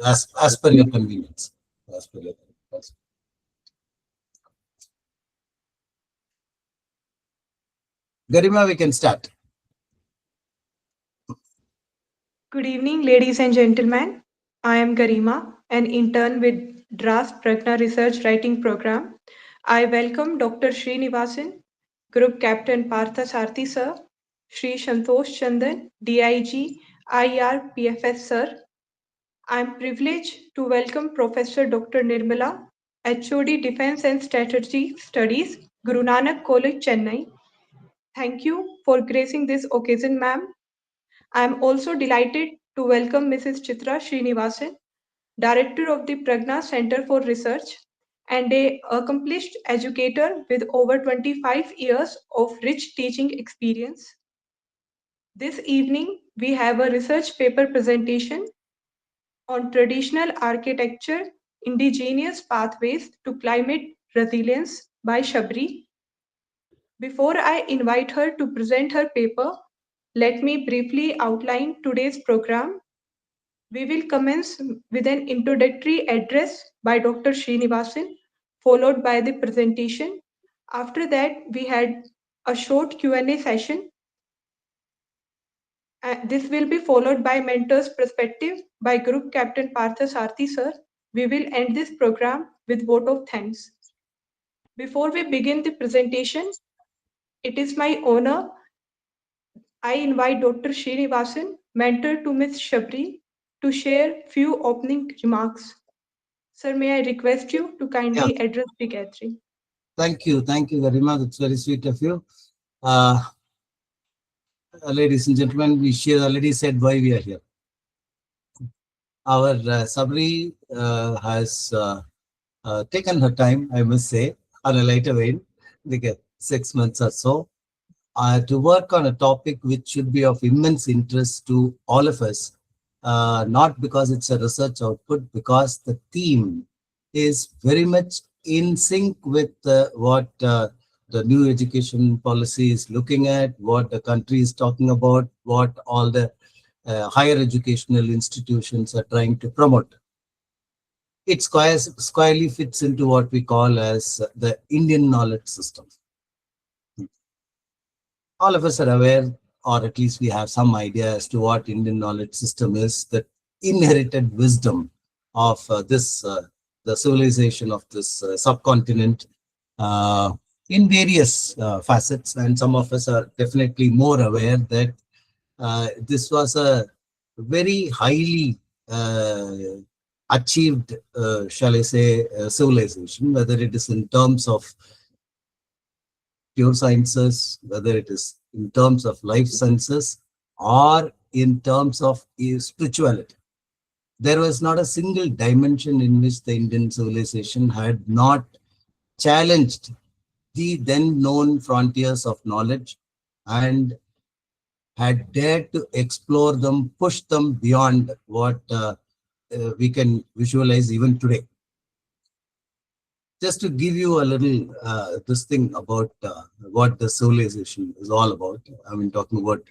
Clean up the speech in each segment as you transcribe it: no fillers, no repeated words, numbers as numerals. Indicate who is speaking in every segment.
Speaker 1: as per your convenience. As per your convenience. Garima, we can start.
Speaker 2: Good evening, ladies and gentlemen. I am Garima, an intern with DRaS-Praghna Research Writing Program. I welcome Dr. Srinivasan, Group Captain Parasasarthi Sir, Shri Santosh Chandran, DIG, IRPFS Sir. I am privileged to welcome Professor Dr. Nirmala, HOD Defense and Strategy Studies, Gurunanak College, Chennai. Thank you for gracing this occasion, ma'am. I am also delighted to welcome Mrs. Chitra Srinivasan, Director of the Pragna Center for Research and a accomplished educator with over 25 years of rich teaching experience. This evening, we have a research paper presentation on traditional architecture, indigenous pathways to climate resilience by Sabari. Before I invite her to present her paper, let me briefly outline today's program. We will commence with an introductory address by Dr. Srinivasan, followed by the presentation. After that, we had a short Q&A session. This will be followed by mentor's perspective by Group Captain Parasasarthi sir. We will end this program with vote of thanks. Before we begin the presentation, it is my honor. I invite Dr. Srinivasan, mentor to Ms. Sabari, to share few opening remarks. Sir, may I request you to
Speaker 1: Yeah.
Speaker 2: kindly address the gathering?
Speaker 1: Thank you very much. That's very sweet of you. Ladies and gentlemen, she already said why we are here. Our Sabari has taken her time, I must say, on a lighter vein, like 6 months or so, to work on a topic which should be of immense interest to all of us, not because it's a research output, because the theme is very much in sync with what the new education policy is looking at, what the country is talking about, what all the higher educational institutions are trying to promote. It squarely fits into what we call as the Indian knowledge system. All of us are aware, or at least we have some idea as to what Indian knowledge system is, the inherited wisdom of the civilization of this subcontinent in various facets. And some of us are definitely more aware that this was a very highly achieved, shall I say, civilization, whether it is in terms of pure sciences, whether it is in terms of life sciences or in terms of spirituality. There was not a single dimension in which the Indian civilization had not challenged the then known frontiers of knowledge and had dared to explore them, push them beyond what we can visualize even today. Just to give you a little this thing about what the civilization is all about. I mean, talking about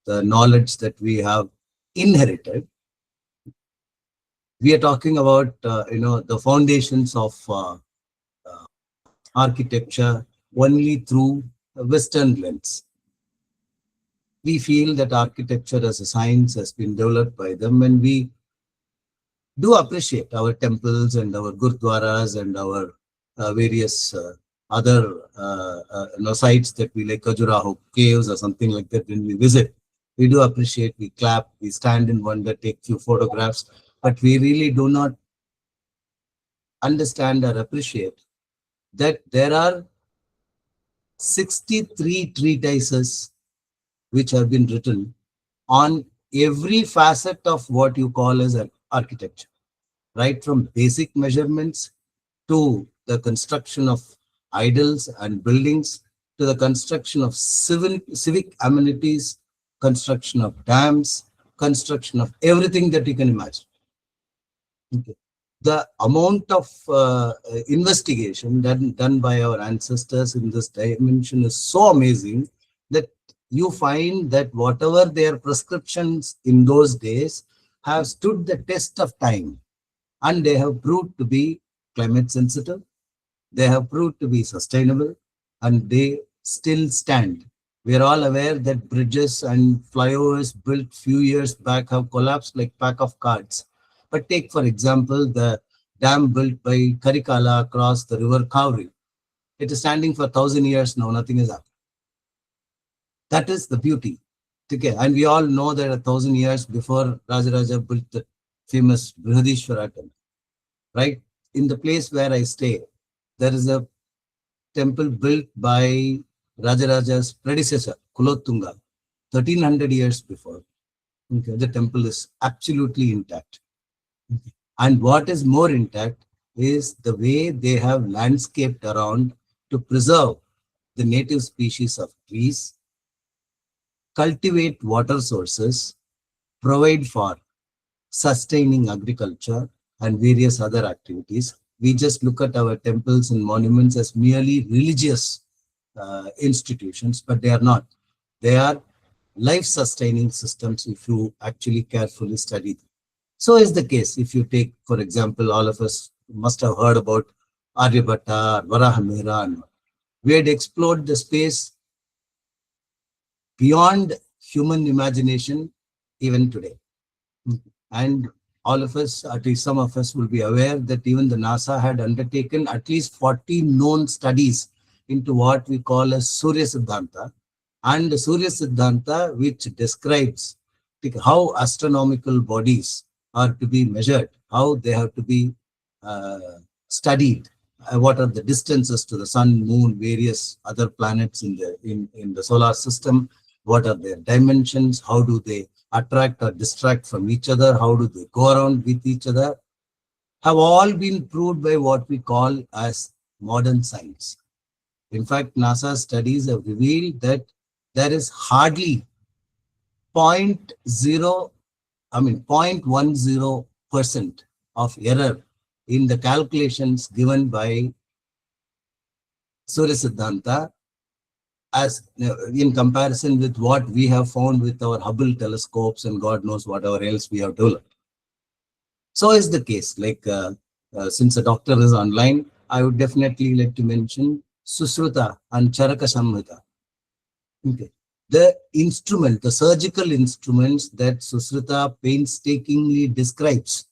Speaker 1: the knowledge that we have inherited. We are talking about the foundations of architecture only through a Western lens. We feel that architecture as a science has been developed by them, and we do appreciate our temples and our gurdwaras and our various other sites that we like, Khajuraho caves or something like that. When we visit, we do appreciate, we clap, we stand in wonder, take few photographs, but we really do not understand or appreciate that there are 63 treatises which have been written on every facet of what you call as an architecture, right from basic measurements to the construction of idols and buildings, to the construction of civic amenities, construction of dams, construction of everything that you can imagine. Okay. The amount of investigation done by our ancestors in this dimension is so amazing that you find that whatever their prescriptions in those days, have stood the test of time, and they have proved to be climate sensitive, they have proved to be sustainable, and they still stand. We are all aware that bridges and flyovers built few years back have collapsed like pack of cards. But take, for example, the dam built by Karikala across the river Kaveri. It is standing for 1,000 years now, nothing is happened. That is the beauty. Okay. And we all know that 1,000 years before Rajaraja built the famous Brihadishwara temple, right? In the place where I stay, there is a temple built by Rajaraja's predecessor, Kulotunga, 1,300 years before. Okay. The temple is absolutely intact. Okay. And what is more intact is the way they have landscaped around to preserve the native species of trees, cultivate water sources, provide for sustaining agriculture and various other activities. We just look at our temples and monuments as merely religious institutions, but they are not. They are life-sustaining systems if you actually carefully study them. So is the case if you take, for example, all of us must have heard about Aryabhatta, Hariharan. We had explored the space beyond human imagination even today. And all of us, at least some of us, will be aware that even the NASA had undertaken at least 40 known studies into what we call as Surya Siddhanta. And the Surya Siddhanta, which describes how astronomical bodies are to be measured, how they have to be studied, what are the distances to the sun, moon, various other planets in the solar system, what are their dimensions, how do they attract or distract from each other, how do they go around with each other, have all been proved by what we call as modern science. In fact, NASA studies have revealed that there is hardly 0.10% of error in the calculations given by Surya Siddhanta as in comparison with what we have found with our Hubble telescopes and God knows whatever else we have developed. So is the case. Like since the doctor is online, I would definitely like to mention Susruta and Charaka Samhita. Okay. The instrument, the surgical instruments that Susruta painstakingly describes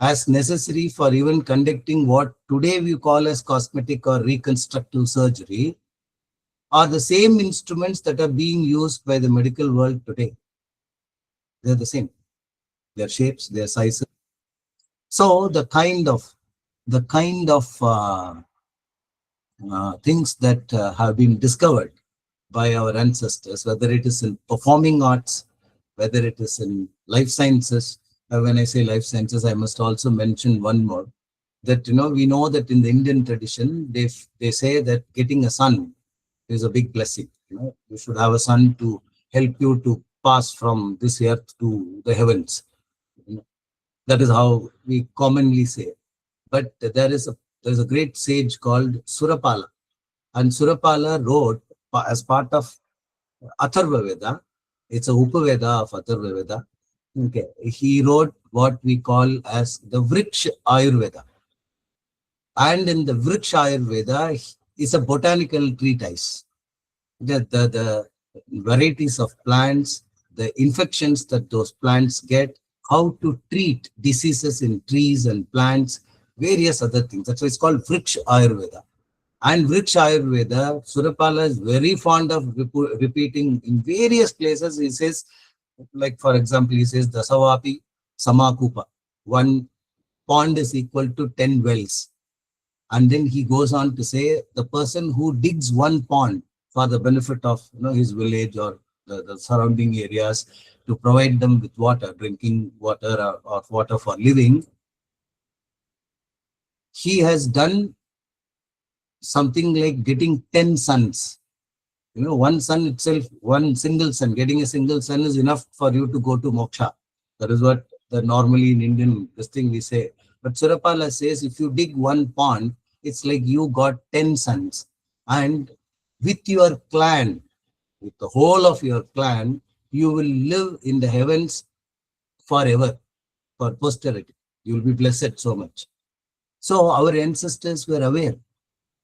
Speaker 1: as necessary for even conducting what today we call as cosmetic or reconstructive surgery are the same instruments that are being used by the medical world today. They're the same. Their shapes, their sizes. So the kind of things that have been discovered by our ancestors, whether it is in performing arts, whether it is in life sciences. When I say life sciences, I must also mention one more, that we know that in the Indian tradition, they say that getting a son is a big blessing. You should have a son to help you to pass from this earth to the heavens. That is how we commonly say. But there's a great sage called Surapala, and Surapala wrote as part of Atharva Veda. It's a Upaveda of Atharva Veda. Okay, he wrote what we call as the Vriksha Ayurveda, and in the Vriksha Ayurveda is a botanical treatise. The varieties of plants, the infections that those plants get, how to treat diseases in trees and plants, various other things. That's why it's called Vriksha Ayurveda. And Vriksha Ayurveda, Surapala is very fond of repeating in various places. He says, like for example, he says, Dasavapi Samakupa. One pond is equal to 10 wells. And then he goes on to say, the person who digs one pond for the benefit of his village or the surrounding areas to provide them with water, drinking water or water for living, he has done something like getting 10 sons. One son itself, one single son, getting a single son is enough for you to go to moksha. That is what normally in Indian this thing we say. But Surapala says if you dig one pond, it's like you got 10 sons. And with your clan, with the whole of your clan, you will live in the heavens forever for posterity. You will be blessed so much. So our ancestors were aware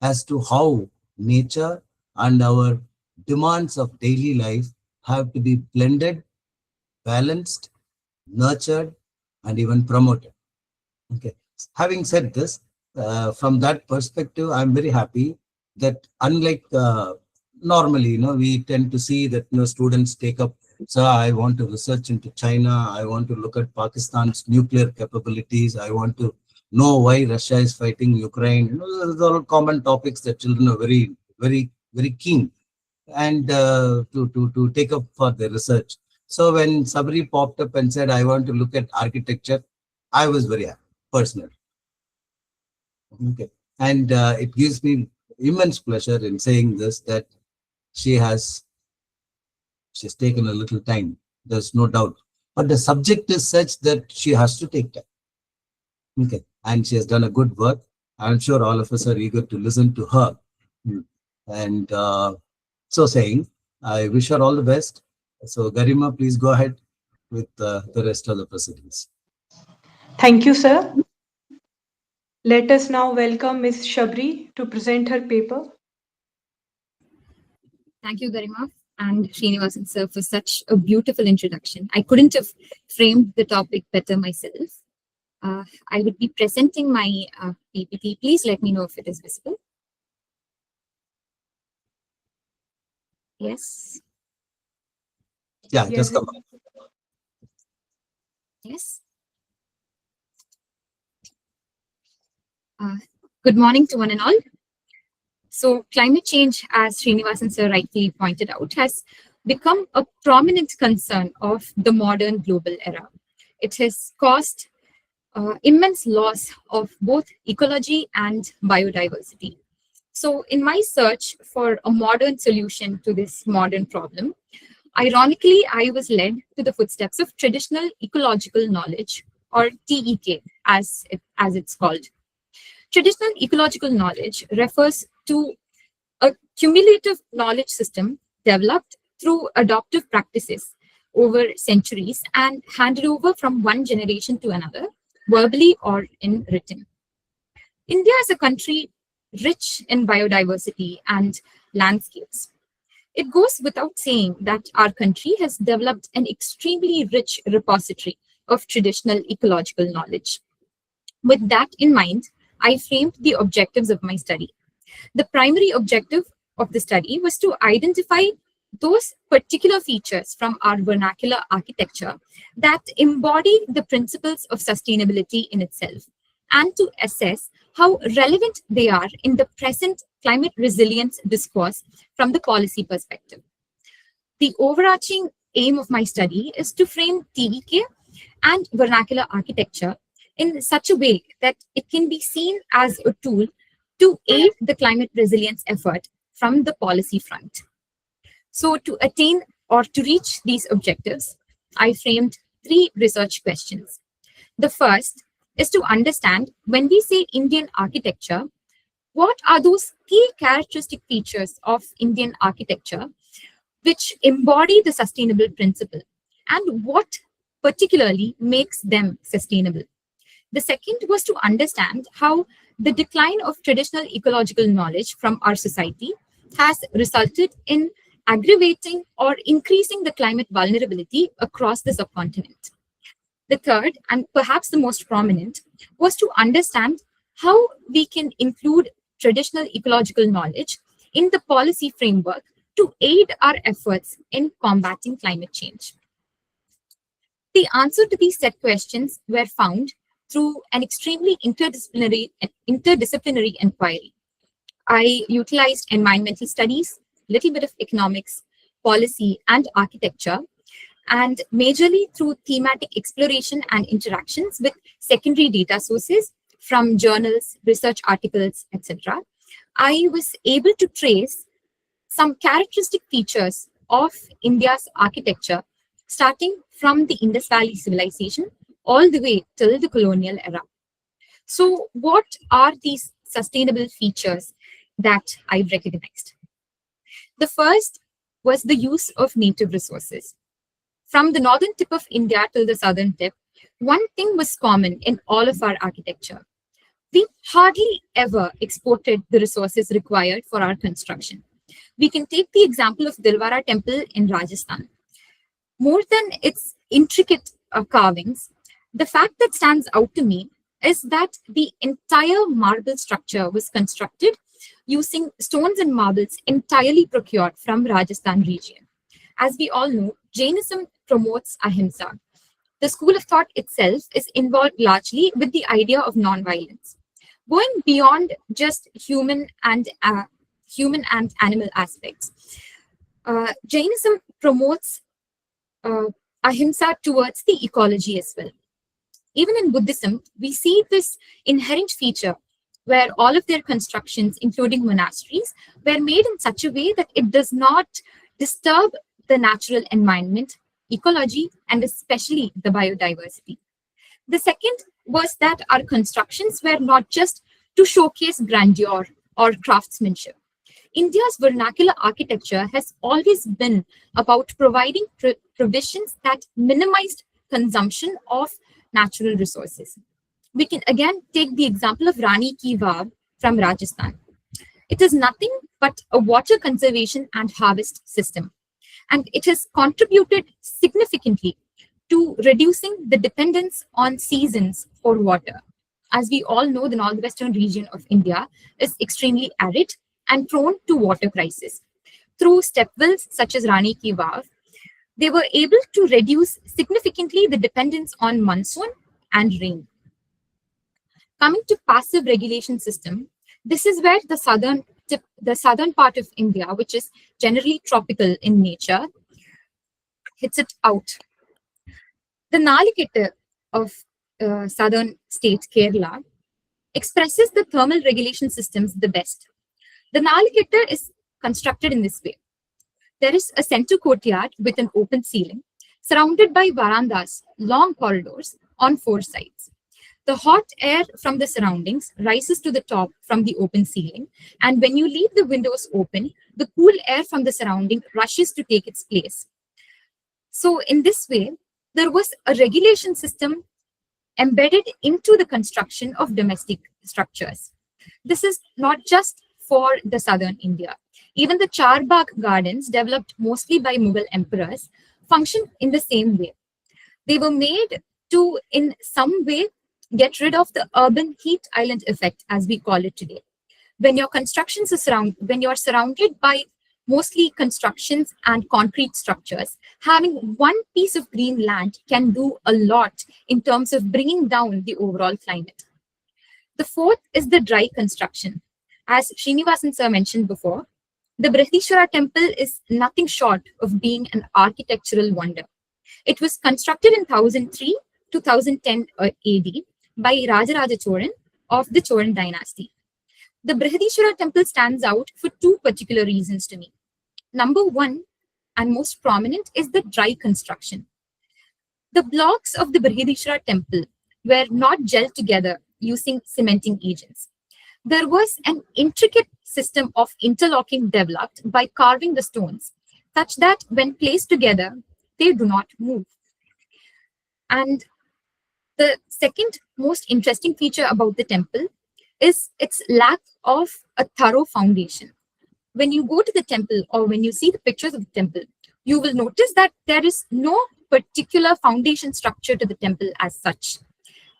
Speaker 1: as to how nature and our demands of daily life have to be blended, balanced, nurtured, and even promoted. Okay. Having said this, from that perspective, I'm very happy that unlike normally, we tend to see that students take up, so I want to research into China, I want to look at Pakistan's nuclear capabilities, I want to know why Russia is fighting Ukraine. Those are all common topics that children are very, very, very keen and to take up for the research. So when Sabari popped up and said, I want to look at architecture, I was very happy, personally. Okay. And it gives me immense pleasure in saying this, that she's taken a little time. There's no doubt. But the subject is such that she has to take time. Okay. And she has done a good work. I'm sure all of us are eager to listen to her. And so saying, I wish her all the best. So Garima, please go ahead with the rest of the proceedings.
Speaker 2: Thank you, sir. Let us now welcome Miss Sabari to present her paper.
Speaker 3: Thank you, Garima and Srinivasan sir, for such a beautiful introduction. I couldn't have framed the topic better myself. I would be presenting my PPT. Please let me know if it is visible. Yes.
Speaker 1: Yeah, just come on.
Speaker 3: Yes. Good morning to one and all. So climate change, as Srinivasan sir rightly pointed out, has become a prominent concern of the modern global era. It has caused immense loss of both ecology and biodiversity. So in my search for a modern solution to this modern problem, ironically, I was led to the footsteps of traditional ecological knowledge, or TEK, as it's called. Traditional ecological knowledge refers to a cumulative knowledge system developed through adoptive practices over centuries and handed over from one generation to another, verbally or in written. India is a country rich in biodiversity and landscapes. It goes without saying that our country has developed an extremely rich repository of traditional ecological knowledge. With that in mind, I framed the objectives of my study. The primary objective of the study was to identify those particular features from our vernacular architecture that embody the principles of sustainability in itself, and to assess how relevant they are in the present climate resilience discourse from the policy perspective. The overarching aim of my study is to frame TEK and vernacular architecture in such a way that it can be seen as a tool to aid the climate resilience effort from the policy front. So to attain or to reach these objectives, I framed 3 research questions. The first is to understand, when we say Indian architecture, what are those key characteristic features of Indian architecture which embody the sustainable principle, and what particularly makes them sustainable. The second was to understand how the decline of traditional ecological knowledge from our society has resulted in aggravating or increasing the climate vulnerability across the subcontinent. The third, and perhaps the most prominent, was to understand how we can include traditional ecological knowledge in the policy framework to aid our efforts in combating climate change. The answer to these set questions were found through an extremely interdisciplinary inquiry. I utilized environmental studies, little bit of economics, policy, and architecture, and majorly through thematic exploration and interactions with secondary data sources from journals, research articles, etc. I was able to trace some characteristic features of India's architecture, starting from the Indus Valley civilization all the way till the colonial era. So what are these sustainable features that I've recognized? The first was the use of native resources. From the northern tip of India till the southern tip, one thing was common in all of our architecture. We hardly ever exported the resources required for our construction. We can take the example of Dilwara Temple in Rajasthan. More than its intricate carvings, the fact that stands out to me is that the entire marble structure was constructed using stones and marbles entirely procured from Rajasthan region. As we all know, Jainism promotes ahimsa. The school of thought itself is involved largely with the idea of non-violence, going beyond just human and animal aspects. Jainism promotes ahimsa towards the ecology as well. Even in Buddhism, we see this inherent feature where all of their constructions, including monasteries, were made in such a way that it does not disturb the natural environment, ecology, and especially the biodiversity. The second was that our constructions were not just to showcase grandeur or craftsmanship. India's vernacular architecture has always been about providing provisions that minimized consumption of natural resources. We can again take the example of Rani Ki Vav from Rajasthan. It is nothing but a water conservation and harvest system, and it has contributed significantly to reducing the dependence on seasons for water. As we all know, the northwestern region of India is extremely arid and prone to water crisis. Through step wells such as Rani Ki Vav, they were able to reduce significantly the dependence on monsoon and rain. Coming to passive regulation system, this is where the southern part of India, which is generally tropical in nature, hits it out. The Naliketta of southern state Kerala expresses the thermal regulation systems the best. The Naliketta is constructed in this way. There is a center courtyard with an open ceiling, surrounded by verandas, long corridors on four sides. The hot air from the surroundings rises to the top from the open ceiling, and when you leave the windows open, the cool air from the surrounding rushes to take its place. So in this way, there was a regulation system embedded into the construction of domestic structures. This is not just for the southern India. Even the Charbagh gardens, developed mostly by Mughal emperors, function in the same way. They were made to, in some way, get rid of the urban heat island effect, as we call it today. When your constructions are when you're surrounded by mostly constructions and concrete structures, having one piece of green land can do a lot in terms of bringing down the overall climate. The fourth is the dry construction. As Srinivasan sir mentioned before, the Brihadishwara temple is nothing short of being an architectural wonder. It was constructed in 1003 to 1010 AD by Rajaraja Cholan of the Cholan dynasty. The Brihadishwara temple stands out for two particular reasons to me. Number one, and most prominent, is the dry construction. The blocks of the Brihadishwara temple were not gelled together using cementing agents. There was an intricate system of interlocking developed by carving the stones, such that when placed together, they do not move. And the second most interesting feature about the temple is its lack of a thorough foundation. When you go to the temple or when you see the pictures of the temple, you will notice that there is no particular foundation structure to the temple as such.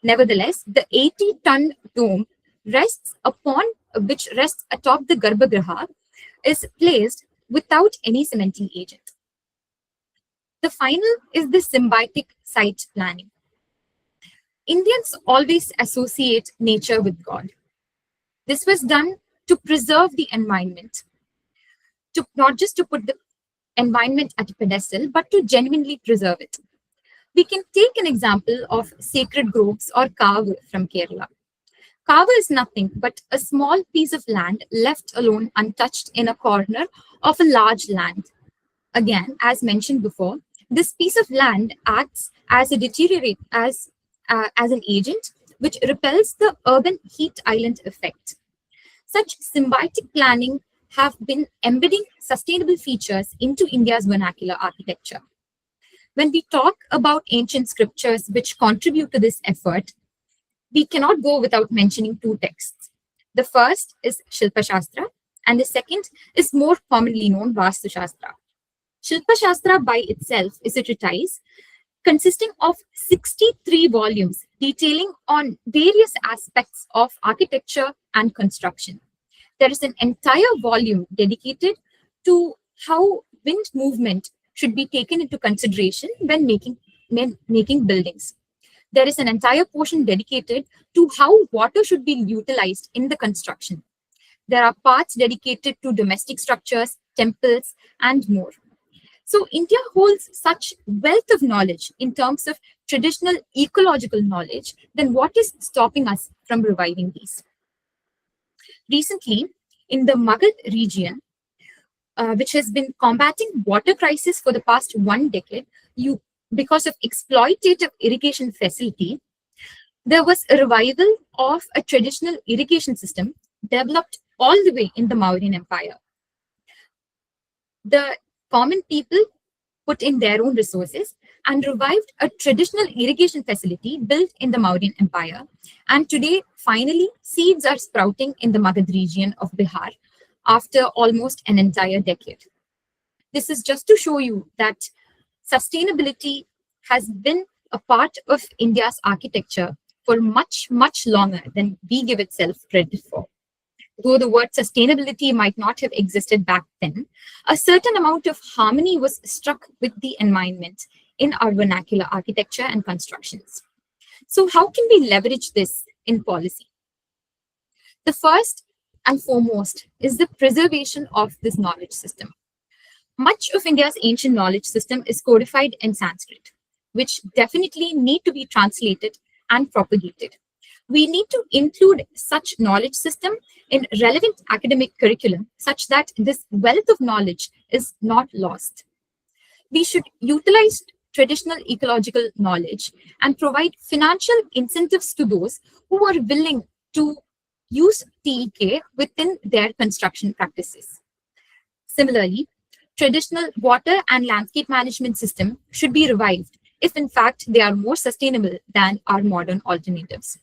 Speaker 3: Nevertheless, the 80-ton dome rests atop the Garbhagriha is placed without any cementing agent. The final is the symbiotic site planning. Indians always associate nature with God. This was done to preserve the environment, not just to put the environment at a pedestal, but to genuinely preserve it. We can take an example of sacred groves or Kavu from Kerala. Kavu is nothing but a small piece of land left alone untouched in a corner of a large land. Again, as mentioned before, this piece of land acts as an agent which repels the urban heat island effect. Such symbiotic planning have been embedding sustainable features into India's vernacular architecture. When we talk about ancient scriptures which contribute to this effort, we cannot go without mentioning two texts. The first is Shilpa Shastra, and the second is more commonly known Vastu Shastra. Shilpa Shastra by itself is a treatise consisting of 63 volumes detailing on various aspects of architecture and construction. There is an entire volume dedicated to how wind movement should be taken into consideration when making buildings. There is an entire portion dedicated to how water should be utilized in the construction. There are parts dedicated to domestic structures, temples, and more. So India holds such wealth of knowledge in terms of traditional ecological knowledge, then what is stopping us from reviving these? Recently, in the Magad region, which has been combating water crisis for the past 1 decade, because of exploitative irrigation facility, there was a revival of a traditional irrigation system developed all the way in the Mauryan Empire. The common people put in their own resources and revived a traditional irrigation facility built in the Mauryan Empire. And today, finally, seeds are sprouting in the Magad region of Bihar after almost an entire decade. This is just to show you that sustainability has been a part of India's architecture for much, much longer than we give itself credit for. Though the word sustainability might not have existed back then, a certain amount of harmony was struck with the environment in our vernacular architecture and constructions. So how can we leverage this in policy? The first and foremost is the preservation of this knowledge system. Much of India's ancient knowledge system is codified in Sanskrit, which definitely need to be translated and propagated. We need to include such knowledge system in relevant academic curriculum such that this wealth of knowledge is not lost. We should utilize traditional ecological knowledge and provide financial incentives to those who are willing to use TEK within their construction practices. Similarly, traditional water and landscape management system should be revived if in fact they are more sustainable than our modern alternatives.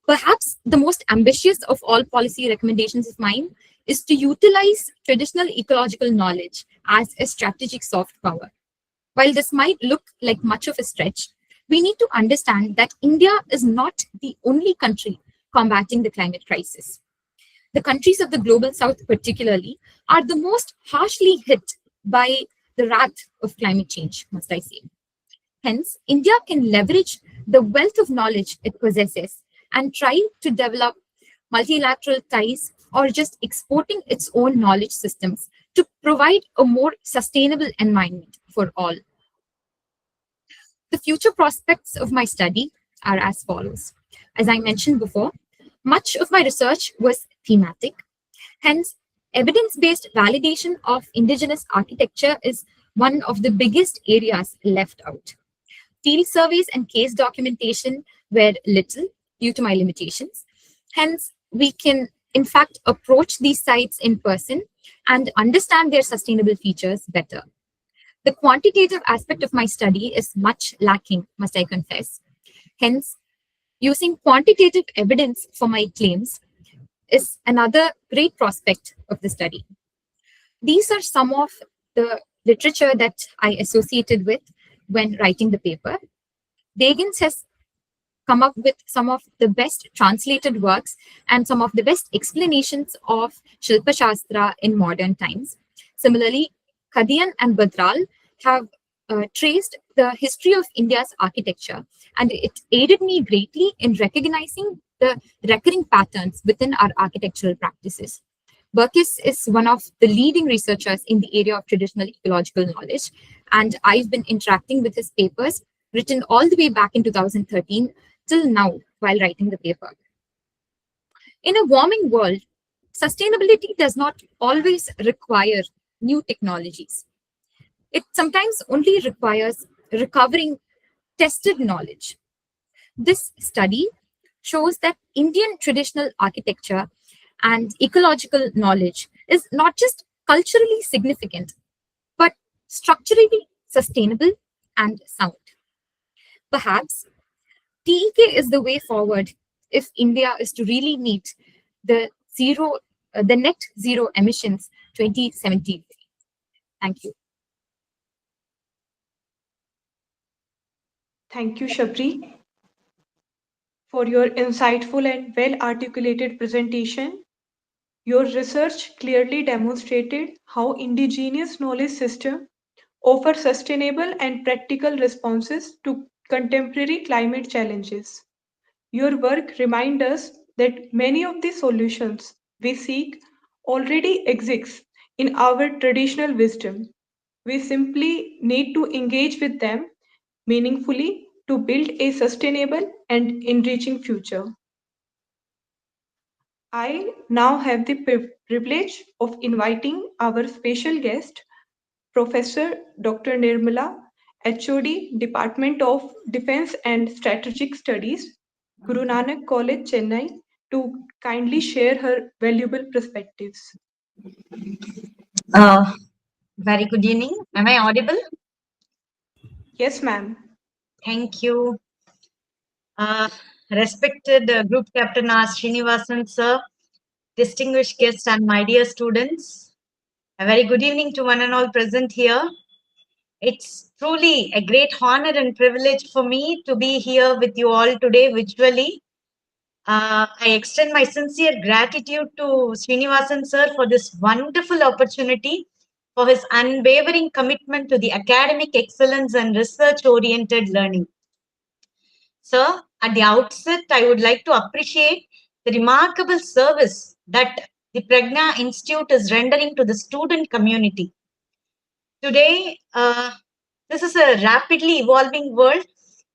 Speaker 3: Perhaps the most ambitious of all policy recommendations of mine is to utilize traditional ecological knowledge as a strategic soft power. While this might look like much of a stretch, we need to understand that India is not the only country combating the climate crisis. The countries of the global south particularly are the most harshly hit by the wrath of climate change, must I say. Hence, India can leverage the wealth of knowledge it possesses and try to develop multilateral ties or just exporting its own knowledge systems to provide a more sustainable environment for all. The future prospects of my study are as follows. As I mentioned before, much of my research was thematic. Hence, evidence-based validation of indigenous architecture is one of the biggest areas left out. Field surveys and case documentation were little due to my limitations. Hence, we can in fact approach these sites in person and understand their sustainable features better. The quantitative aspect of my study is much lacking, must I confess. Hence, using quantitative evidence for my claims is another great prospect of the study. These are some of the literature that I associated with when writing the paper. Dagans has come up with some of the best translated works and some of the best explanations of Shilpa Shastra in modern times. Similarly, Kadian and Badral have traced the history of India's architecture, and it aided me greatly in recognizing the recurring patterns within our architectural practices. Burkis is one of the leading researchers in the area of traditional ecological knowledge, and I've been interacting with his papers written all the way back in 2013 till now while writing the paper. In a warming world, sustainability does not always require new technologies. It sometimes only requires recovering tested knowledge. This study shows that Indian traditional architecture and ecological knowledge is not just culturally significant, but structurally sustainable and sound. Perhaps TEK is the way forward if India is to really meet the net zero emissions 2070. Thank you.
Speaker 2: Thank you, Shabri, for your insightful and well-articulated presentation. Your research clearly demonstrated how indigenous knowledge systems offer sustainable and practical responses to contemporary climate challenges. Your work reminds us that many of the solutions we seek already exist in our traditional wisdom. We simply need to engage with them meaningfully to build a sustainable and enriching future. I now have the privilege of inviting our special guest, Professor Dr. Nirmala, HOD, Department of Defense and Strategic Studies, Gurunanak College, Chennai, to kindly share her valuable perspectives.
Speaker 4: Very good evening. Am I audible?
Speaker 2: Yes, ma'am.
Speaker 4: Thank you. Respected Group Captain Srinivasan, sir, distinguished guests, and my dear students, a very good evening to one and all present here. It's truly a great honor and privilege for me to be here with you all today virtually. I extend my sincere gratitude to Srinivasan, sir, for this wonderful opportunity, for his unwavering commitment to the academic excellence and research-oriented learning. Sir, at the outset, I would like to appreciate the remarkable service that the Praghna Institute is rendering to the student community. Today, this is a rapidly evolving world.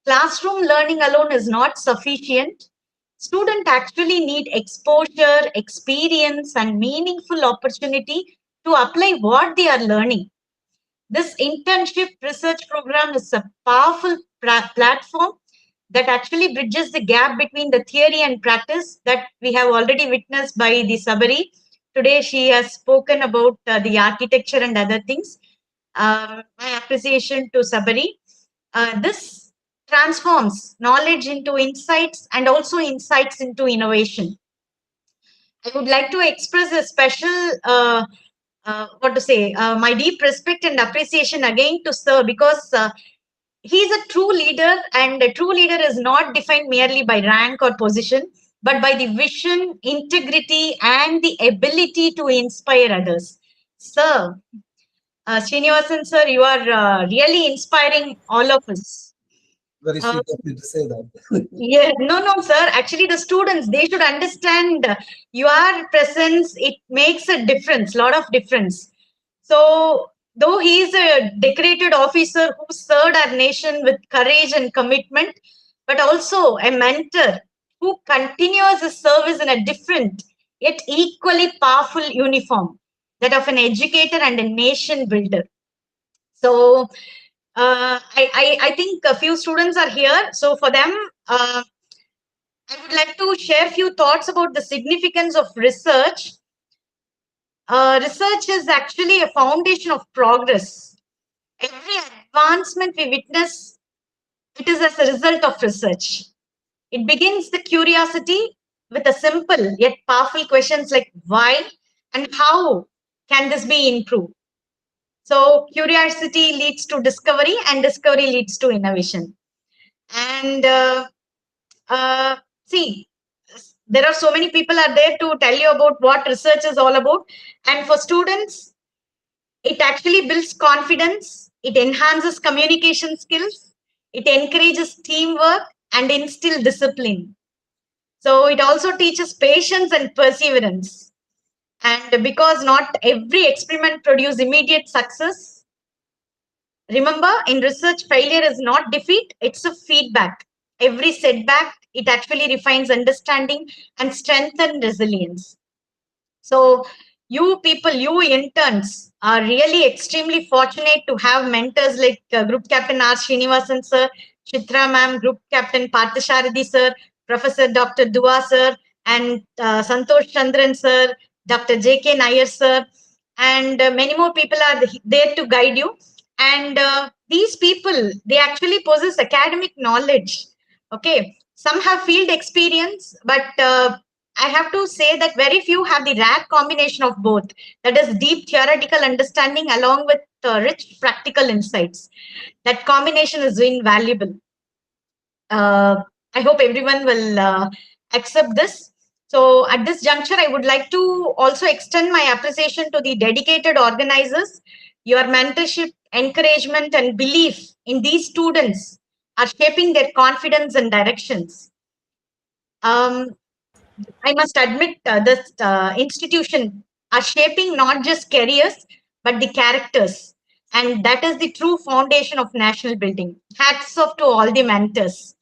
Speaker 4: Classroom learning alone is not sufficient. Students actually need exposure, experience, and meaningful opportunity to apply what they are learning. This internship research program is a powerful platform that actually bridges the gap between the theory and practice that we have already witnessed by the Sabari. Today, she has spoken about the architecture and other things. My appreciation to Sabari. This transforms knowledge into insights and also insights into innovation. I would like to express a special my deep respect and appreciation again to Sir, because he is a true leader, and a true leader is not defined merely by rank or position, but by the vision, integrity, and the ability to inspire others. Sir, Srinivasan sir, you are really inspiring all of us.
Speaker 1: Very sweet of you to say that.
Speaker 4: Yeah, no, sir. Actually, the students, they should understand your presence. It makes a difference, lot of difference. So, though he is a decorated officer who served our nation with courage and commitment, but also a mentor who continues his service in a different yet equally powerful uniform, that of an educator and a nation builder. So, I think a few students are here. So, for them, I would like to share a few thoughts about the significance of research. Research is actually a foundation of progress. Every advancement we witness, it is as a result of research. It begins the curiosity with a simple yet powerful questions like why and how can this be improved. So curiosity leads to discovery, and discovery leads to innovation. And see, there are so many people are there to tell you about what research is all about. And for students, it actually builds confidence, it enhances communication skills, it encourages teamwork and instills discipline. So it also teaches patience and perseverance. And because not every experiment produces immediate success, remember, in research, failure is not defeat, it's a feedback. Every setback, it actually refines understanding and strengthens resilience. So you people, you interns are really extremely fortunate to have mentors like Group Captain Srinivasan sir, Chitra ma'am, Group Captain Parasasarthi sir, Professor Dr. Dua sir, and Santosh Chandran sir, Dr. J.K. Nair sir, and many more people are there to guide you. And these people, they actually possess academic knowledge. Okay, some have field experience, but I have to say that very few have the rare combination of both. That is deep theoretical understanding along with rich practical insights. That combination is invaluable. I hope everyone will accept this. So at this juncture, I would like to also extend my appreciation to the dedicated organizers. Your mentorship, encouragement, and belief in these students are shaping their confidence and directions. I must admit, this institution are shaping not just careers, but the characters. And that is the true foundation of national building. Hats off to all the mentors.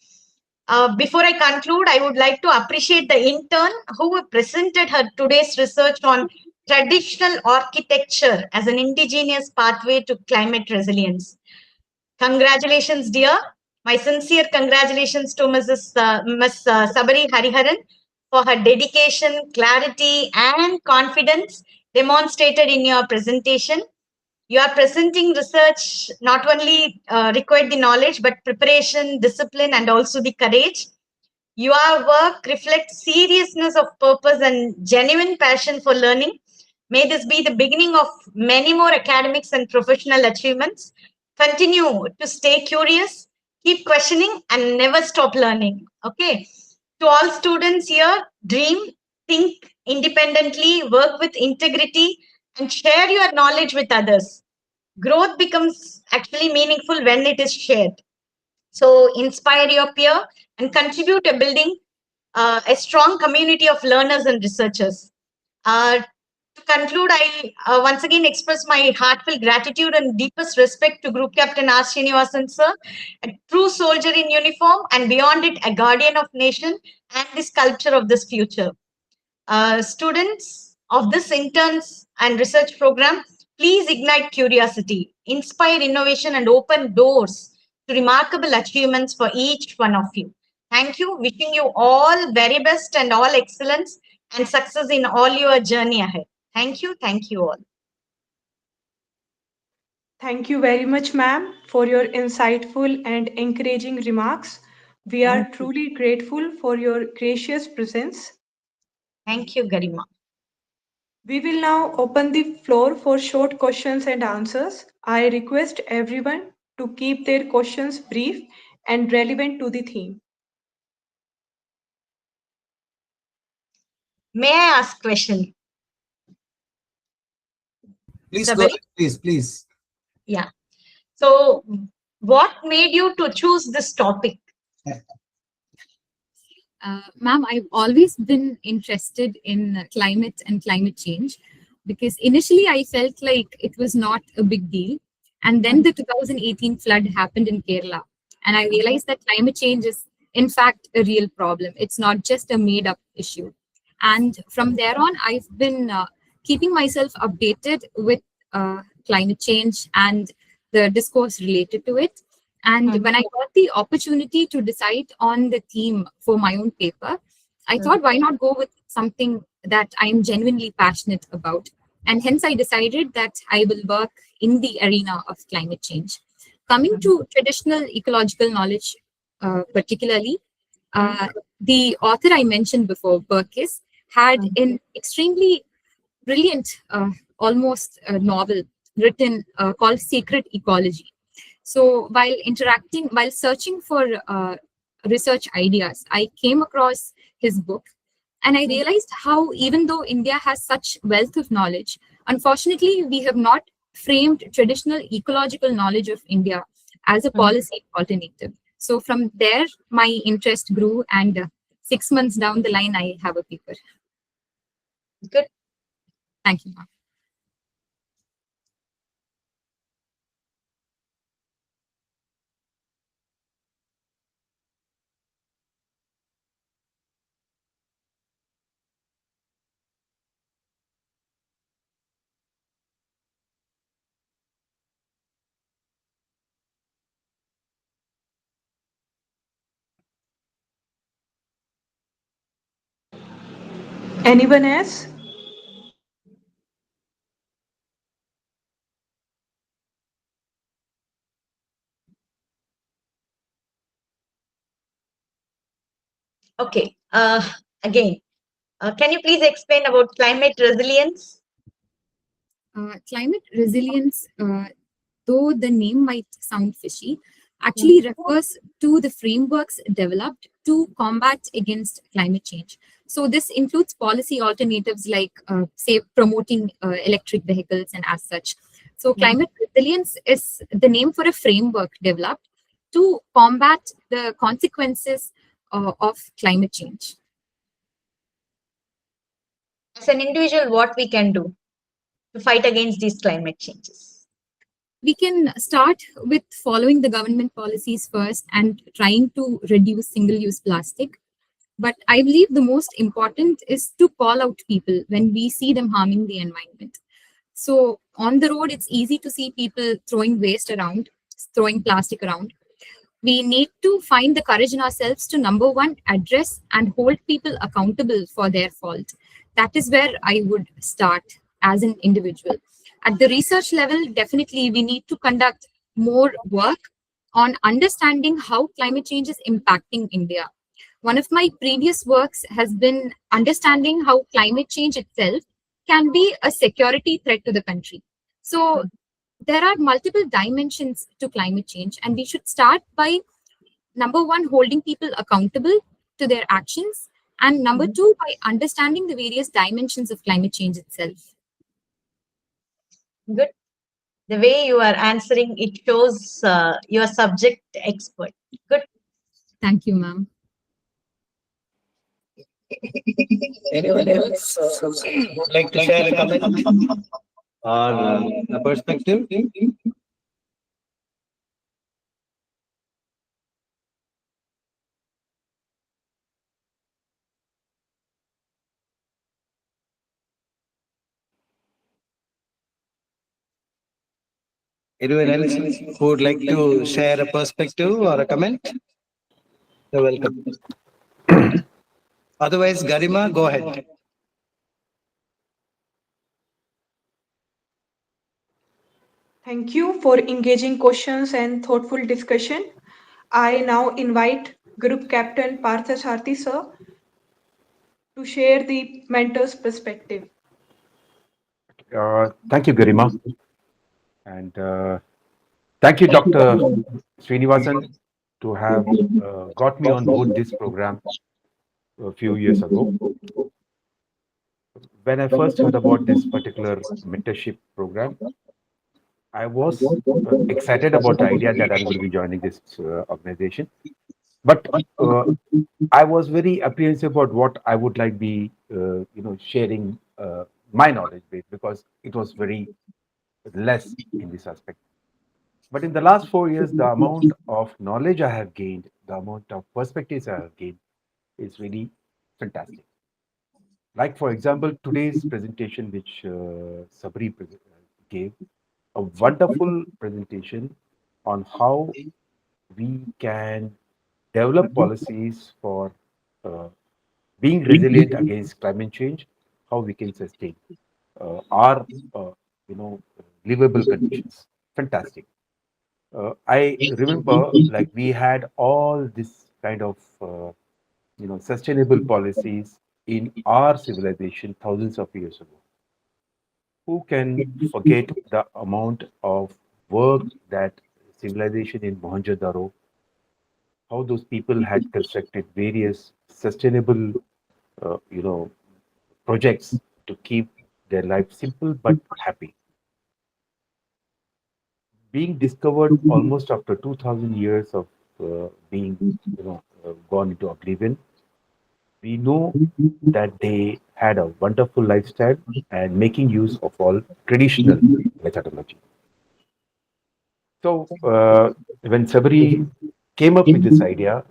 Speaker 4: Before I conclude, I would like to appreciate the intern who presented her today's research on traditional architecture as an indigenous pathway to climate resilience. Congratulations, dear. My sincere congratulations to Miss Sabari Hariharan for her dedication, clarity, and confidence demonstrated in your presentation. You are presenting research not only required the knowledge, but preparation, discipline, and also the courage. Your work reflects seriousness of purpose and genuine passion for learning. May this be the beginning of many more academics and professional achievements. Continue to stay curious, keep questioning, and never stop learning. Okay. To all students here, dream, think independently, work with integrity, and share your knowledge with others. Growth becomes actually meaningful when it is shared. So inspire your peer and contribute to building a strong community of learners and researchers. To conclude, I once again express my heartfelt gratitude and deepest respect to Group Captain R. Srinivasan sir, a true soldier in uniform and beyond it, a guardian of nation and the sculptor of this future. Students of this interns and research program, please ignite curiosity, inspire innovation, and open doors to remarkable achievements for each one of you. Thank you. Wishing you all very best and all excellence and success in all your journey ahead. Thank you. Thank you all.
Speaker 2: Thank you very much, ma'am, for your insightful and encouraging remarks. We are
Speaker 4: Thank you.
Speaker 2: truly grateful for your gracious presence.
Speaker 4: Thank you, Garima.
Speaker 2: We will now open the floor for short questions and answers. I request everyone to keep their questions brief and relevant to the theme.
Speaker 4: May I ask question?
Speaker 1: Please go
Speaker 4: Sabari?
Speaker 1: ahead, please.
Speaker 4: Yeah. So, what made you to choose this topic?
Speaker 3: Ma'am, I've always been interested in climate and climate change because initially I felt like it was not a big deal. And then the 2018 flood happened in Kerala. And I realized that climate change is, in fact, a real problem. It's not just a made up issue. And from there on, I've been keeping myself updated with climate change and the discourse related to it. And when I got the opportunity to decide on the theme for my own paper, I thought, why not go with something that I'm genuinely passionate about? And hence, I decided that I will work in the arena of climate change. Coming to traditional ecological knowledge, particularly, the author I mentioned before, Burkis, had an extremely brilliant, almost novel written called Sacred Ecology. So while searching for research ideas, I came across his book and I realized how even though India has such wealth of knowledge, unfortunately, we have not framed traditional ecological knowledge of India as a policy alternative. So from there, my interest grew and 6 months down the line, I have a paper.
Speaker 4: Good.
Speaker 3: Thank you, ma'am.
Speaker 2: Anyone else?
Speaker 4: Okay. Again, can you please explain about climate resilience?
Speaker 3: Climate resilience, though the name might sound fishy, actually refers to the frameworks developed to combat against climate change. So this includes policy alternatives like, say, promoting electric vehicles and as such. So climate resilience is the name for a framework developed to combat the consequences of climate change.
Speaker 4: As an individual, what we can do to fight against these climate changes?
Speaker 3: We can start with following the government policies first and trying to reduce single-use plastic. But I believe the most important is to call out people when we see them harming the environment. So on the road, it's easy to see people throwing waste around, throwing plastic around. We need to find the courage in ourselves to, number one, address and hold people accountable for their fault. That is where I would start as an individual. At the research level, definitely we need to conduct more work on understanding how climate change is impacting India. One of my previous works has been understanding how climate change itself can be a security threat to the country. So there are multiple dimensions to climate change, and we should start by, number one, holding people accountable to their actions, and number two, by understanding the various dimensions of climate change itself.
Speaker 4: Good. The way you are answering, it shows you are subject expert. Good.
Speaker 3: Thank you, ma'am.
Speaker 1: Anyone else would like to share a comment or a perspective? Anyone else who would like to share a perspective or a comment? You're welcome. Otherwise, Garima, go ahead.
Speaker 2: Thank you for engaging questions and thoughtful discussion. I now invite Group Captain Parasasarthi sir to share the mentor's perspective.
Speaker 5: Thank you, Garima. And thank you, Dr. Srinivasan, to have got me on board this program a few years ago. When I first heard about this particular mentorship program, I was excited about the idea that I'm going to be joining this organization. But I was very apprehensive about what I would like be, sharing my knowledge base, because it was very less in this aspect. But in the last 4 years, the amount of knowledge I have gained, the amount of perspectives I have gained is really fantastic. Like, for example, today's presentation, which Sabri gave, a wonderful presentation on how we can develop policies for being resilient against climate change, how we can sustain our, livable conditions. Fantastic. I remember, like, we had all this kind of sustainable policies in our civilization thousands of years ago. Who can forget the amount of work that civilization in Mohenjo-daro, how those people had constructed various sustainable, projects to keep their life simple but happy. Being discovered almost after 2000 years of being gone into oblivion, we know that they had a wonderful lifestyle and making use of all traditional methodology. So when Sabari came up with this idea,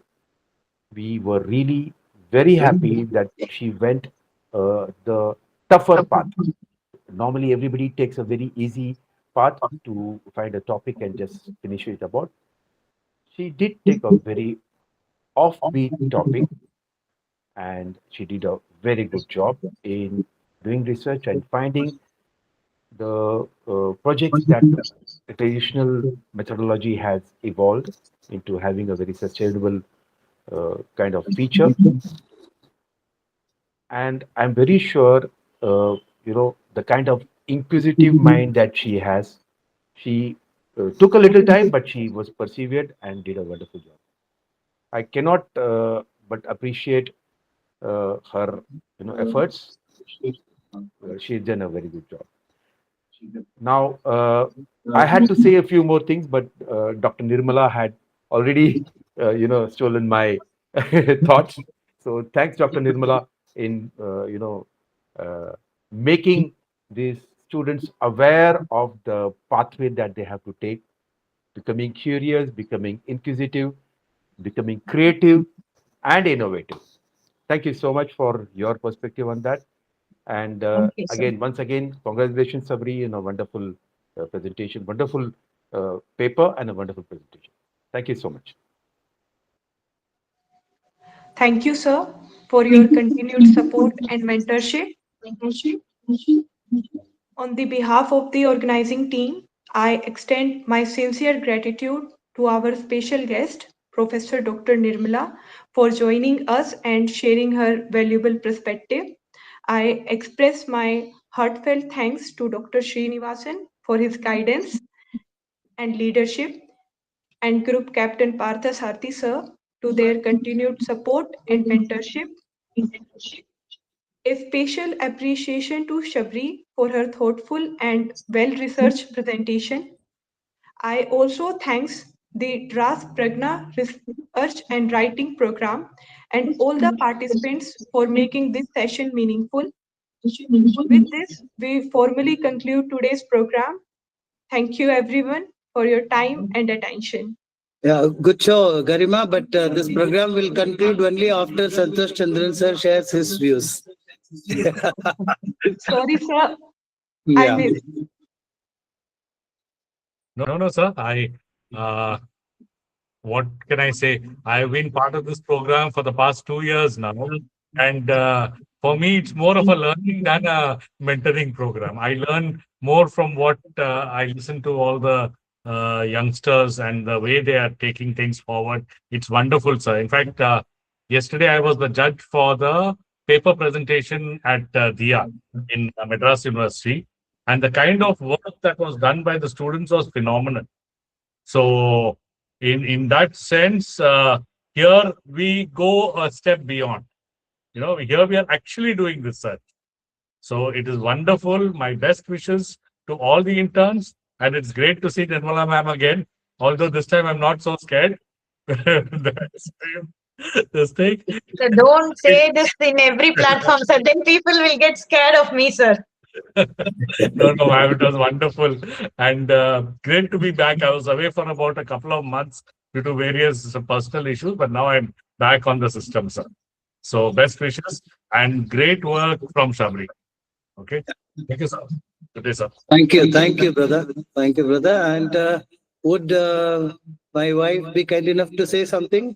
Speaker 5: we were really very happy that she went the tougher path. Normally everybody takes a very easy path to find a topic and just finish it about. She did take a very offbeat topic, and she did a very good job in doing research and finding the projects that the traditional methodology has evolved into having a very sustainable kind of feature. And I'm very sure, the kind of inquisitive mind that she has. She took a little time, but she was persevered and did a wonderful job. I cannot but appreciate her, efforts. She's done a very good job. Now, I had to say a few more things, but Dr. Nirmala had already, stolen my thoughts. So thanks, Dr. Nirmala, in making these students aware of the pathway that they have to take, becoming curious, becoming inquisitive, becoming creative and innovative. Thank you so much for your perspective on that. And
Speaker 4: Thank you, sir.
Speaker 5: once again, congratulations, Sabri, on a wonderful presentation, wonderful paper, and a wonderful presentation. Thank you so much.
Speaker 2: Thank you, sir, for your continued support and mentorship. On the behalf of the organizing team, I extend my sincere gratitude to our special guest, Professor Dr. Nirmala, for joining us and sharing her valuable perspective. I express my heartfelt thanks to Dr. Srinivasan for his guidance and leadership, and Group Captain Parasasarthi sir to their continued support and mentorship. A special appreciation to Shabri for her thoughtful and well-researched presentation. I also thanks the DRaS-Praghna Research and Writing Program and all the participants for making this session meaningful. With this, we formally conclude today's program. Thank you everyone for your time and attention.
Speaker 1: Yeah, good show, Garima, but this program will conclude only after Santosh Chandran sir shares his views.
Speaker 2: Sorry, sir. I
Speaker 1: Yeah.
Speaker 2: missed.
Speaker 6: No, sir. What can I say? I've been part of this program for the past 2 years now. And for me, it's more of a learning than a mentoring program. I learn more from what I listen to all the youngsters and the way they are taking things forward. It's wonderful, sir. In fact, yesterday I was the judge for the paper presentation at DIA in Madras University. And the kind of work that was done by the students was phenomenal. So, in that sense, here we go a step beyond. Here we are actually doing research. So it is wonderful. My best wishes to all the interns, and it's great to see Nirmala ma'am again. Although this time I'm not so scared. This thing.
Speaker 4: So don't say this in every platform, sir. Then people will get scared of me, sir.
Speaker 6: No, ma'am, it was wonderful and great to be back. I was away for about a couple of months due to various personal issues, but now I'm back on the system, sir. So best wishes and great work from Shabri. Okay. Thank you, sir. Good day, sir.
Speaker 1: Thank you, brother. Thank you, brother. And would my wife be kind enough to say something?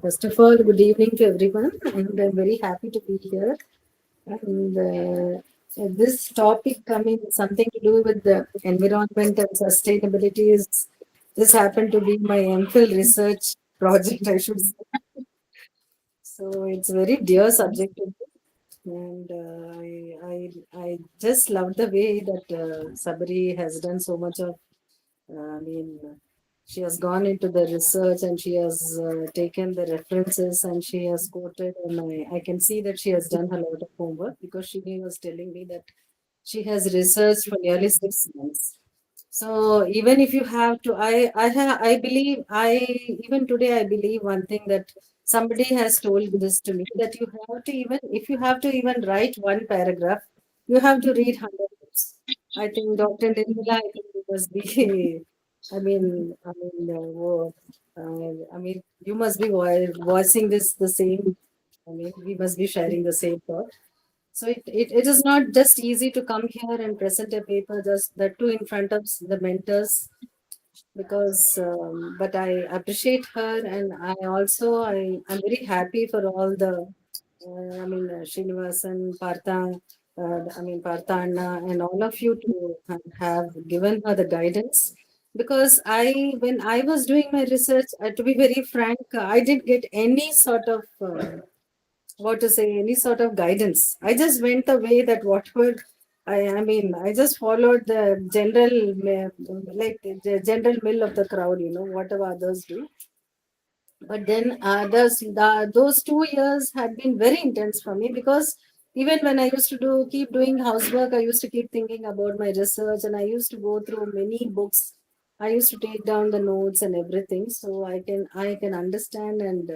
Speaker 7: First of all, good evening to everyone, and I'm very happy to be here. And this topic coming something to do with the environment and sustainability this happened to be my MPhil research project, I should say. So it's a very dear subject to me. And I just love the way that Sabari has done so much of, she has gone into the research and she has taken the references and she has quoted, and I can see that she has done a lot of homework because she was telling me that she has researched for nearly 6 months. So even if you have to, I believe, even today I believe one thing, that somebody has told this to me, that you have to, even if you have to even write one paragraph, you have to read 100 books. I think Dr. Nirmala, I think it must be, you must be voicing this the same. We must be sharing the same thought. So it is not just easy to come here and present a paper, just that too in front of the mentors, because but I appreciate her, and I'm very happy for all the Srinivasan, Partha Anna, and all of you to have given her the guidance. because when I was doing my research, to be very frank, I didn't get any sort of any sort of guidance. I just went the way that whatever I just followed the general like the general mill of the crowd, whatever others do. But then those 2 years had been very intense for me, because even when I used to keep doing housework, I used to keep thinking about my research, and I used to go through many books. I used to take down the notes and everything, so I can understand. And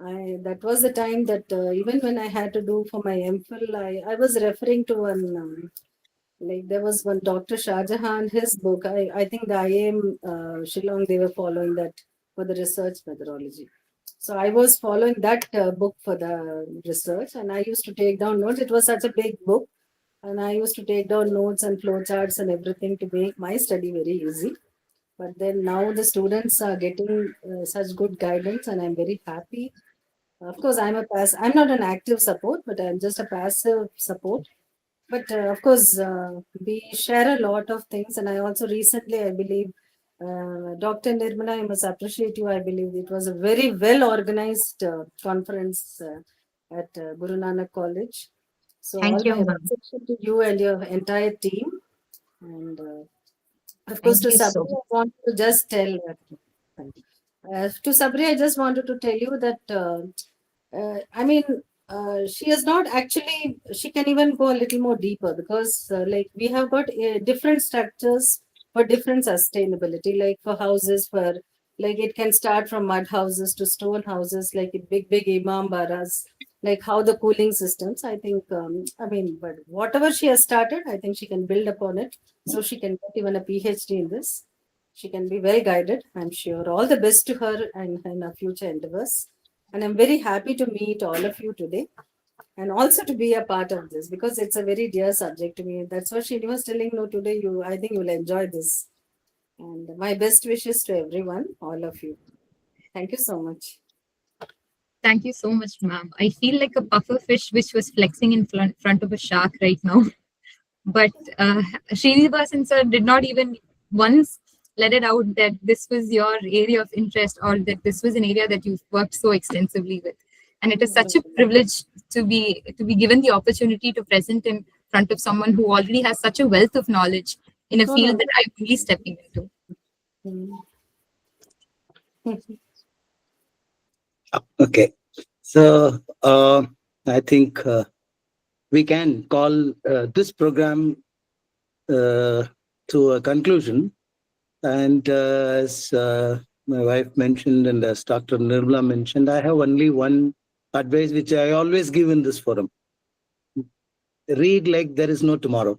Speaker 7: I that was the time that even when I had to do for my MPhil, I was referring to one. Like there was one Dr. Shah Jahan, his book. I think the IIM Shillong, they were following that for the research methodology. So I was following that book for the research, and I used to take down notes. It was such a big book, and I used to take down notes and flowcharts and everything to make my study very easy. But then now the students are getting such good guidance, and I'm very happy. Of course, I'm not an active support, but I'm just a passive support. But of course, we share a lot of things. And I also recently, I believe, Dr. Nirmala, I must appreciate you. I believe it was a very well organized conference at Gurunanak College. So
Speaker 4: Thank
Speaker 7: all
Speaker 4: you,
Speaker 7: my
Speaker 4: ma'am.
Speaker 7: appreciation to you and your entire team. And of course,
Speaker 4: Thank
Speaker 7: to
Speaker 4: you so
Speaker 7: Sabri, I want to just tell. To Sabri, I just wanted to tell you that she is not actually, she can even go a little more deeper, because like we have got different structures for different sustainability, like for houses, for like it can start from mud houses to stone houses, like big imam baras, like how the cooling systems. I think, but whatever she has started, I think she can build upon it. So she can get even a PhD in this. She can be well guided, I'm sure. All the best to her and her future endeavors. And I'm very happy to meet all of you today, and also to be a part of this, because it's a very dear subject to me. That's what Srini was telling. No, today I think you'll enjoy this. And my best wishes to everyone, all of you. Thank you so much.
Speaker 3: Thank you so much, ma'am. I feel like a puffer fish which was flexing in front of a shark right now. But Srinivasan sir did not even once let it out that this was your area of interest, or that this was an area that you've worked so extensively with. And it is such a privilege to be given the opportunity to present in front of someone who already has such a wealth of knowledge in a field that I'm only stepping into.
Speaker 1: Okay. So I think we can call this program to a conclusion. And as my wife mentioned, and as Dr. Nirmala mentioned, I have only one advice which I always give in this forum. Read like there is no tomorrow.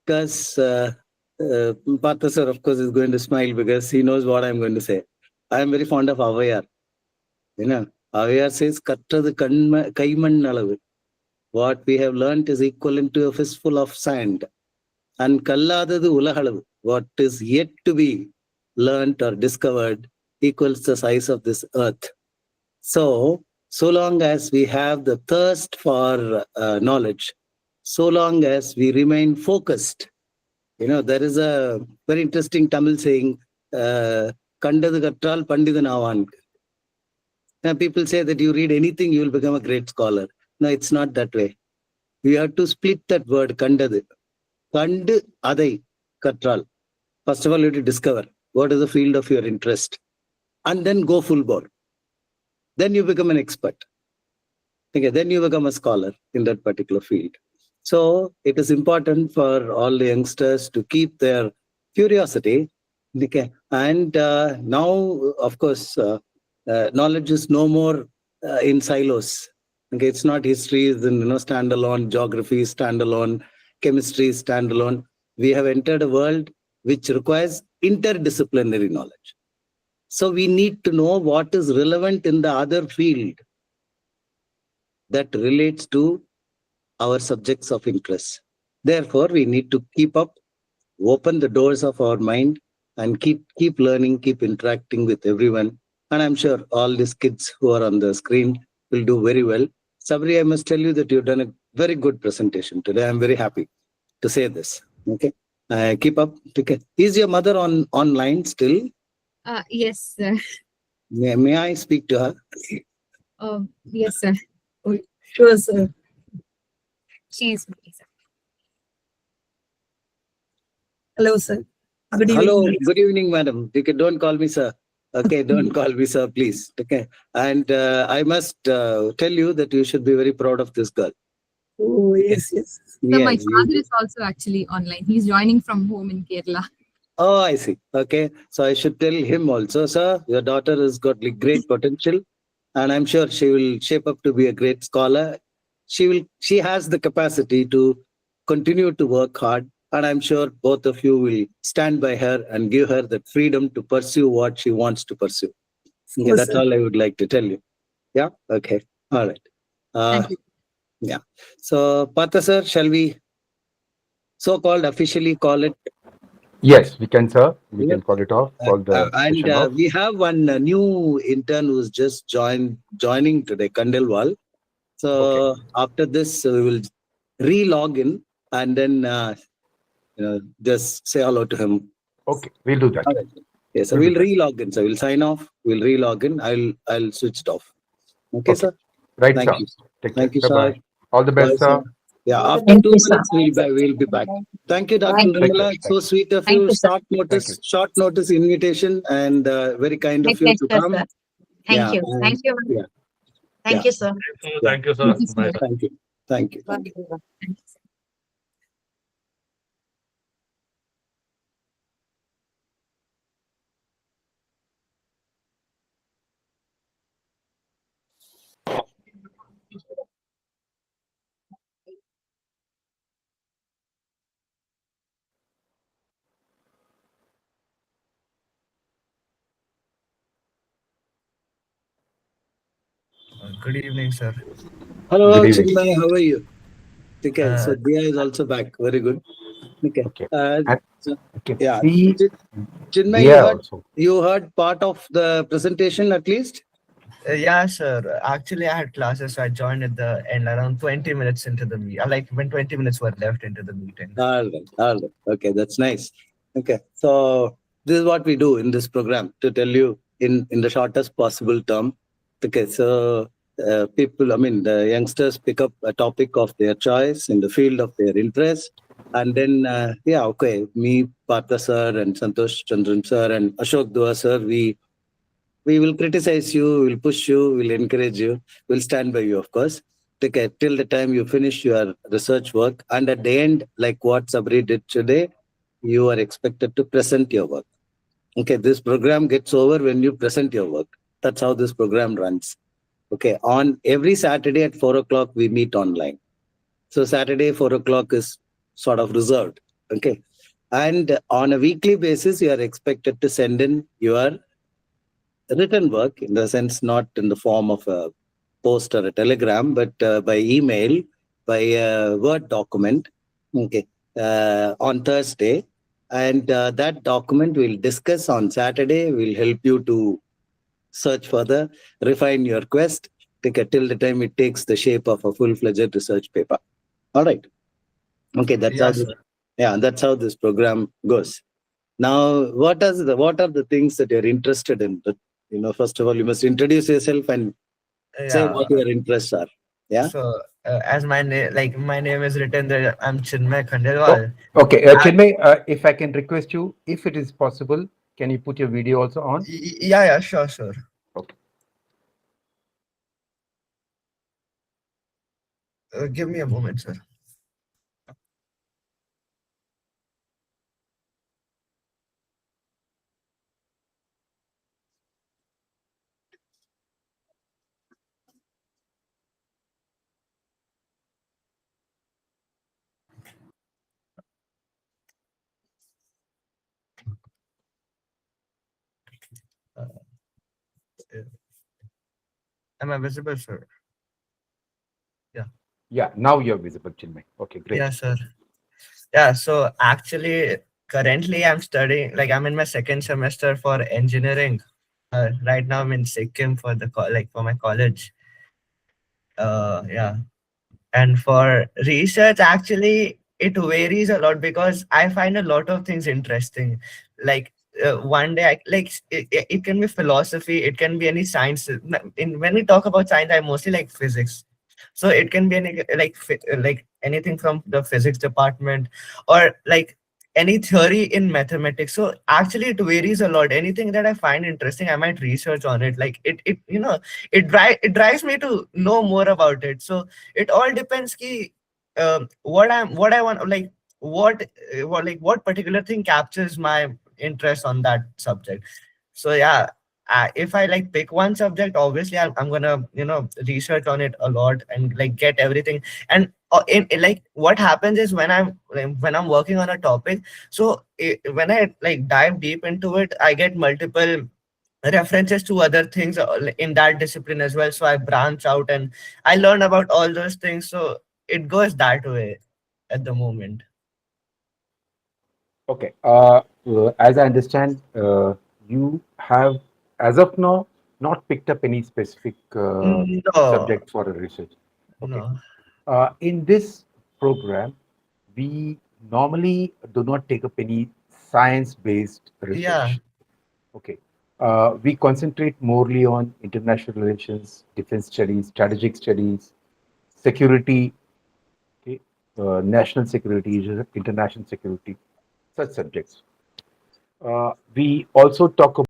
Speaker 1: Because Partha sir, of course, is going to smile because he knows what I'm going to say. I am very fond of Avayar. Avayar says, "Kattadu kaiman alavu." What we have learned is equivalent to a fistful of sand. And kalladadu ulahalavu. What is yet to be learnt or discovered equals the size of this earth. So long as we have the thirst for knowledge, so long as we remain focused, there is a very interesting Tamil saying, Kandadu Kattral Pandidan Avan. People say that you read anything, you will become a great scholar. No, it's not that way. We have to split that word, Kandadu. Kandu Adai Kattral. First of all, you have to discover what is the field of your interest, and then go full bore. Then you become an expert. Okay, then you become a scholar in that particular field. So it is important for all the youngsters to keep their curiosity. Okay, and now, of course, knowledge is no more in silos. Okay, it's not history, standalone, geography, standalone, chemistry, standalone. We have entered a world which requires interdisciplinary knowledge. So we need to know what is relevant in the other field that relates to our subjects of interest. Therefore, we need to keep up, open the doors of our mind, and keep learning, keep interacting with everyone. And I'm sure all these kids who are on the screen will do very well. Sabri, I must tell you that you've done a very good presentation today. I'm very happy to say this. Okay. Keep up. Okay. Is your mother online still?
Speaker 3: Yes, sir.
Speaker 1: May I speak to her?
Speaker 3: Yes, sir. Oh, sure, sir. She's with me, sir.
Speaker 8: Hello, sir. Good
Speaker 1: Hello.
Speaker 8: evening.
Speaker 1: Good evening, madam. Okay, don't call me sir. Okay, don't call me sir, please. Okay. And I must tell you that you should be very proud of this girl.
Speaker 8: Oh, yes, yes.
Speaker 3: So my
Speaker 1: Yes.
Speaker 3: father is also actually online. He's joining from home in Kerala.
Speaker 1: Oh, I see. Okay. So I should tell him also, sir, your daughter has got great potential, and I'm sure she will shape up to be a great scholar. She has the capacity to continue to work hard, and I'm sure both of you will stand by her and give her the freedom to pursue what she wants to pursue. Okay,
Speaker 8: course,
Speaker 1: that's
Speaker 8: sir.
Speaker 1: all I would like to tell you. Yeah. Okay. All right.
Speaker 3: Thank you.
Speaker 1: Yeah. So, Partha sir, shall we so-called officially call it?
Speaker 5: Yes, we can, sir. We
Speaker 1: Yeah.
Speaker 5: can call it off. Call the
Speaker 1: And
Speaker 5: session off.
Speaker 1: we have one new intern who's just joining today, Kandelwal. So
Speaker 5: Okay.
Speaker 1: after this, we will re-log in and then just say hello to him.
Speaker 5: Okay, we'll do that.
Speaker 1: All right. Yes, so
Speaker 5: We'll
Speaker 1: we'll
Speaker 5: do that.
Speaker 1: re-log in. So we'll sign off. We'll re-log in. I'll switch it off. Okay,
Speaker 5: Okay.
Speaker 1: sir.
Speaker 5: Right,
Speaker 1: Thank
Speaker 5: sir.
Speaker 1: you.
Speaker 5: Take care.
Speaker 1: Thank you,
Speaker 5: Bye-bye.
Speaker 1: sir.
Speaker 5: All the
Speaker 1: Bye,
Speaker 5: best,
Speaker 1: sir.
Speaker 5: sir.
Speaker 1: Yeah, after
Speaker 8: Thank
Speaker 1: 2
Speaker 8: you, sir.
Speaker 1: minutes, we'll be back. Thank you, Dr.
Speaker 4: Thank you.
Speaker 1: Nirmala.
Speaker 5: Thank
Speaker 1: It's so sweet of
Speaker 4: Thank
Speaker 1: you.
Speaker 4: you, sir.
Speaker 1: Short notice invitation, and very kind
Speaker 4: My
Speaker 1: of you to
Speaker 4: pleasure,
Speaker 1: come.
Speaker 4: sir. Thank
Speaker 1: Yeah.
Speaker 4: you. Thank you.
Speaker 1: Yeah.
Speaker 4: Thank you, sir.
Speaker 1: Yeah.
Speaker 6: Thank you, sir.
Speaker 3: Thank you,
Speaker 6: Bye,
Speaker 3: sir.
Speaker 6: sir.
Speaker 1: Thank you. Thank you. Thank you.
Speaker 3: Thank you, sir.
Speaker 9: Good evening, sir.
Speaker 1: Hello,
Speaker 5: Good evening.
Speaker 1: Chinmay. How are you? Okay. So
Speaker 9: Uh,
Speaker 1: Dia is also back. Very good. Okay.
Speaker 5: Okay. And
Speaker 1: So,
Speaker 5: I can
Speaker 1: yeah.
Speaker 5: see
Speaker 1: Chinmay,
Speaker 5: Dia also.
Speaker 1: you heard part of the presentation at least?
Speaker 9: yeah, sir. Actually, I had classes, so I joined at the end around 20 minutes into the meeting. Like when 20 minutes were left into the meeting.
Speaker 1: All right. All right. Okay. That's nice. Okay. So this is what we do in this program to tell you in the shortest possible term. Okay. So people, I mean, the youngsters pick up a topic of their choice in the field of their interest. And then, okay, me, Partha sir, and Santosh, Chandran sir, and Ashok Dua sir, we will criticize you, we'll push you, we'll encourage you, we'll stand by you, of course. Okay, till the time you finish your research work. And at the end, like what Sabri did today, you are expected to present your work. Okay, this program gets over when you present your work. That's how this program runs. Okay, on every Saturday at 4 o'clock, we meet online. So Saturday, 4 o'clock is sort of reserved. Okay. And on a weekly basis, you are expected to send in your written work, in the sense not in the form of a post or a telegram, but by email, by a Word document, okay, on Thursday. And that document we'll discuss on Saturday. Will help you to search further, refine your quest, till the time it takes the shape of a full-fledged research paper. All right. Okay, that's
Speaker 9: Yeah,
Speaker 1: how this,
Speaker 9: sir.
Speaker 1: that's how this program goes. Now, what are the things that you're interested in? First of all, you must introduce yourself and say
Speaker 9: Yeah.
Speaker 1: what your interests are. Yeah.
Speaker 9: So, as my name, like my name is written there, I'm Chinmay
Speaker 5: Oh,
Speaker 9: Khandelwal.
Speaker 5: okay.
Speaker 9: I-
Speaker 5: Chinmay, if I can request you, if it is possible, can you put your video also on?
Speaker 9: Yeah, sure, sure.
Speaker 5: Okay.
Speaker 9: Give me a moment, sir. Uh, am I visible, sir?
Speaker 5: Yeah, now you're visible, Chinmay. Okay, great.
Speaker 9: Yeah, sir. Yeah, so actually, currently I'm studying, like I'm in my second semester for engineering. Right now I'm in Sikkim for the for my college. Yeah, and for research, actually, it varies a lot because I find a lot of things interesting. Like one day, it can be philosophy, it can be any science. When we talk about science, I mostly like physics. So it can be any like anything from the physics department, or like any theory in mathematics. So actually it varies a lot. Anything that I find interesting, I might research on it. Like it it drives me to know more about it. So it all depends ki what I want, like what particular thing captures my interest on that subject. So yeah, if I like pick one subject, obviously I'm gonna research on it a lot and like get everything. And like what happens is when I'm working on a topic, so when I like dive deep into it, I get multiple references to other things in that discipline as well. So I branch out and I learn about all those things. So it goes that way at the moment.
Speaker 5: Okay. As I understand, you have, as of now, not picked up any specific
Speaker 9: No,
Speaker 5: subject for a research. Okay.
Speaker 9: no.
Speaker 5: In this program, we normally do not take up any science-based
Speaker 9: Yeah,
Speaker 5: research. Okay. We concentrate morely on international relations, defense studies, strategic studies, security, okay, national security, international security, such subjects. We also talk